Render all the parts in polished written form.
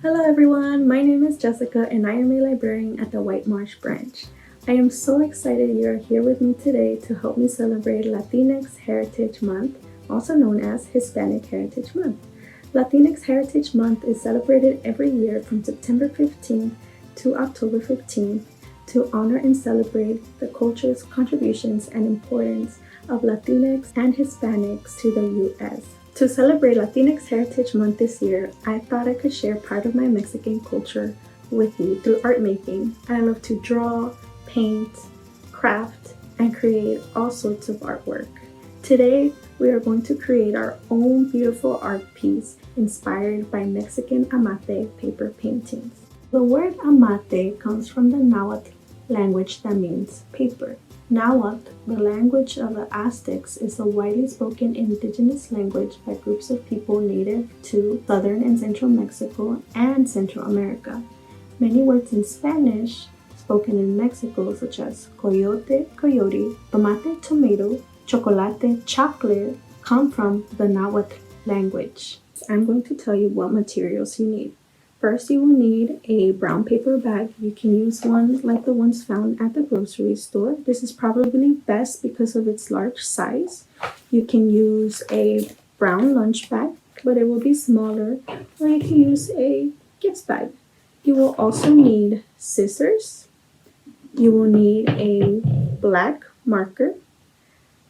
Hello everyone, my name is Jessica and I am a librarian at the White Marsh branch. I am so excited you are here with me today to help me celebrate Latinx Heritage Month, also known as Hispanic Heritage Month. Latinx Heritage Month is celebrated every year from September 15th to October 15th to honor and celebrate the cultures, contributions, and importance of Latinx and Hispanics to the U.S. To celebrate Latinx Heritage Month this year, I thought I could share part of my Mexican culture with you through art making. I love to draw, paint, craft, and create all sorts of artwork. Today, we are going to create our own beautiful art piece inspired by Mexican Amate paper paintings. The word Amate comes from the Nahuatl language that means paper. Nahuatl, the language of the Aztecs, is a widely spoken indigenous language by groups of people native to southern and central Mexico and Central America. Many words in Spanish spoken in Mexico, such as coyote, coyote, tomate, tomato, chocolate, chocolate, come from the Nahuatl language. I'm going to tell you what materials you need. First, you will need a brown paper bag. You can use one like the ones found at the grocery store. This is probably best because of its large size. You can use a brown lunch bag, but it will be smaller, or you can use a gift bag. You will also need scissors. You will need a black marker,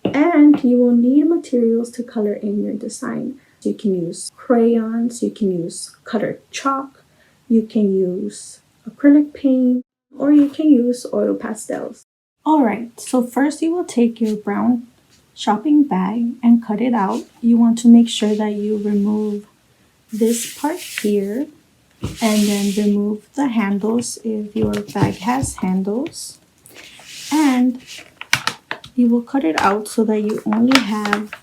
and you will need materials to color in your design. You can use crayons, you can use colored chalk, you can use acrylic paint, or you can use oil pastels. Alright, so first you will take your brown shopping bag and cut it out. You want to make sure that you remove this part here and then remove the handles if your bag has handles. And you will cut it out so that you only have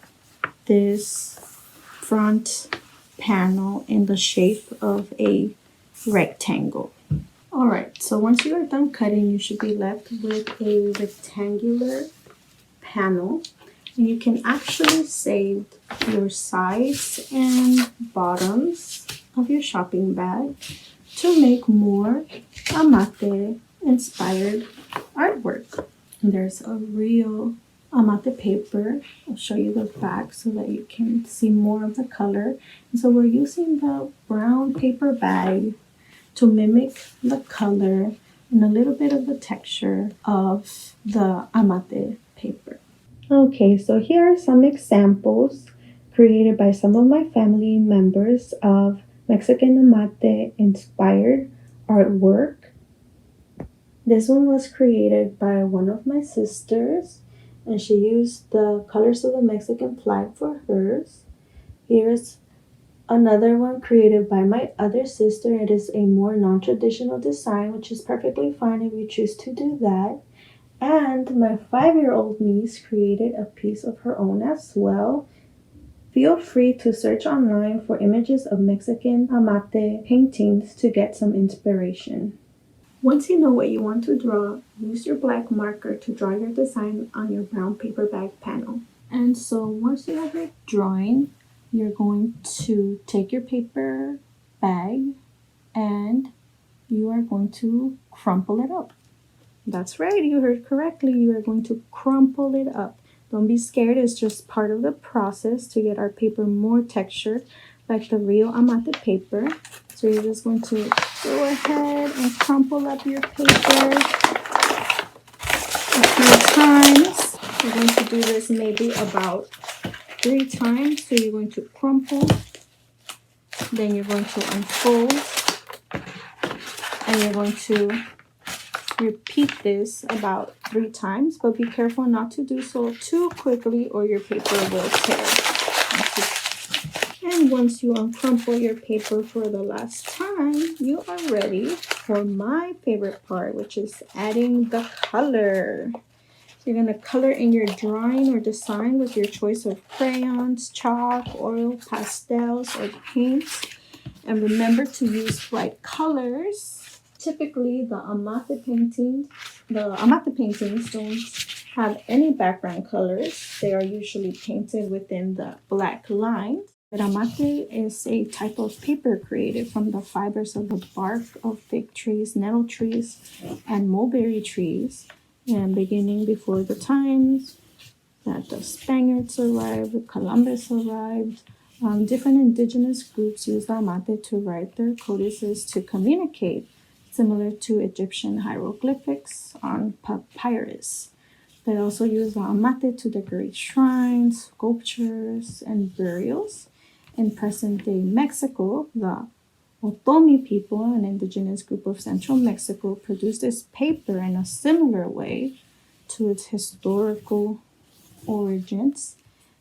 this front panel in the shape of a rectangle. Alright, so once you are done cutting, you should be left with a rectangular panel. And you can actually save your sides and bottoms of your shopping bag to make more Amate inspired artwork. And there's a real Amate paper. I'll show you the back so that you can see more of the color. And so we're using the brown paper bag to mimic the color and a little bit of the texture of the Amate paper. Okay, so here are some examples created by some of my family members of Mexican Amate inspired artwork. This one was created by one of my sisters, and she used the colors of the Mexican flag for hers. Here's another one created by my other sister. It is a more non-traditional design, which is perfectly fine if you choose to do that. And my 5-year-old niece created a piece of her own as well. Feel free to search online for images of Mexican Amate paintings to get some inspiration. Once you know what you want to draw, use your black marker to draw your design on your brown paper bag panel. And so once you have your drawing, you're going to take your paper bag and you are going to crumple it up. That's right, you heard correctly. You are going to crumple it up. Don't be scared, it's just part of the process to get our paper more textured like the real Amate paper. So you're just going to go ahead and crumple up your paper a few times. You're going to do this maybe about 3 times. So you're going to crumple, then you're going to unfold, and you're going to repeat this about 3 times, but be careful not to do so too quickly or your paper will tear. And once you uncrumple your paper for the last time, you are ready for my favorite part, which is adding the color. You're going to color in your drawing or design with your choice of crayons, chalk, oil, pastels, or paints. And remember to use bright colors. Typically, the Amate paintings don't have any background colors. They are usually painted within the black lines. Amate is a type of paper created from the fibers of the bark of fig trees, nettle trees, and mulberry trees, and beginning before the times that the Spaniards arrived, Columbus arrived. Different indigenous groups used the amate to write their codices to communicate, similar to Egyptian hieroglyphics on papyrus. They also used the amate to decorate shrines, sculptures, and burials. In present-day Mexico, the Otomi people, an indigenous group of central Mexico, produced this paper in a similar way to its historical origins.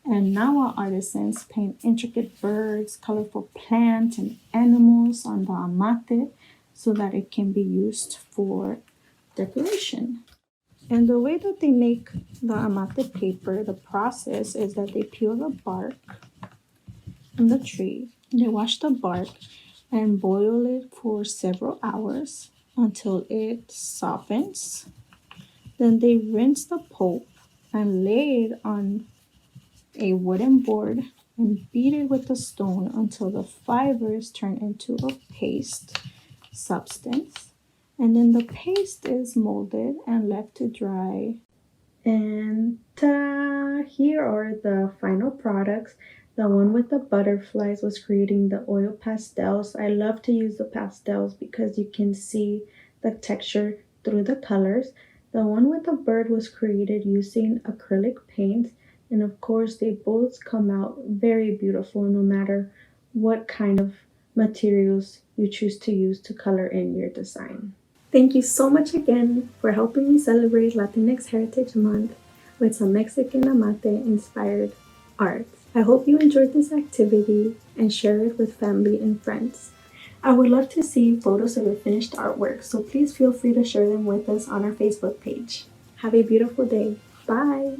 And now our artisans paint intricate birds, colorful plants, and animals on the amate so that it can be used for decoration. And the way that they make the amate paper, the process is that they peel the bark from the tree, they wash the bark and boil it for several hours until it softens. Then they rinse the pulp and lay it on a wooden board and beat it with a stone until the fibers turn into a paste substance. And then the paste is molded and left to dry. And ta-da! Here are the final products. The one with the butterflies was creating the oil pastels. I love to use the pastels because you can see the texture through the colors. The one with the bird was created using acrylic paint. And of course, they both come out very beautiful no matter what kind of materials you choose to use to color in your design. Thank you so much again for helping me celebrate Latinx Heritage Month with some Mexican Amate inspired art. I hope you enjoyed this activity and share it with family and friends. I would love to see photos of your finished artwork, so please feel free to share them with us on our Facebook page. Have a beautiful day. Bye!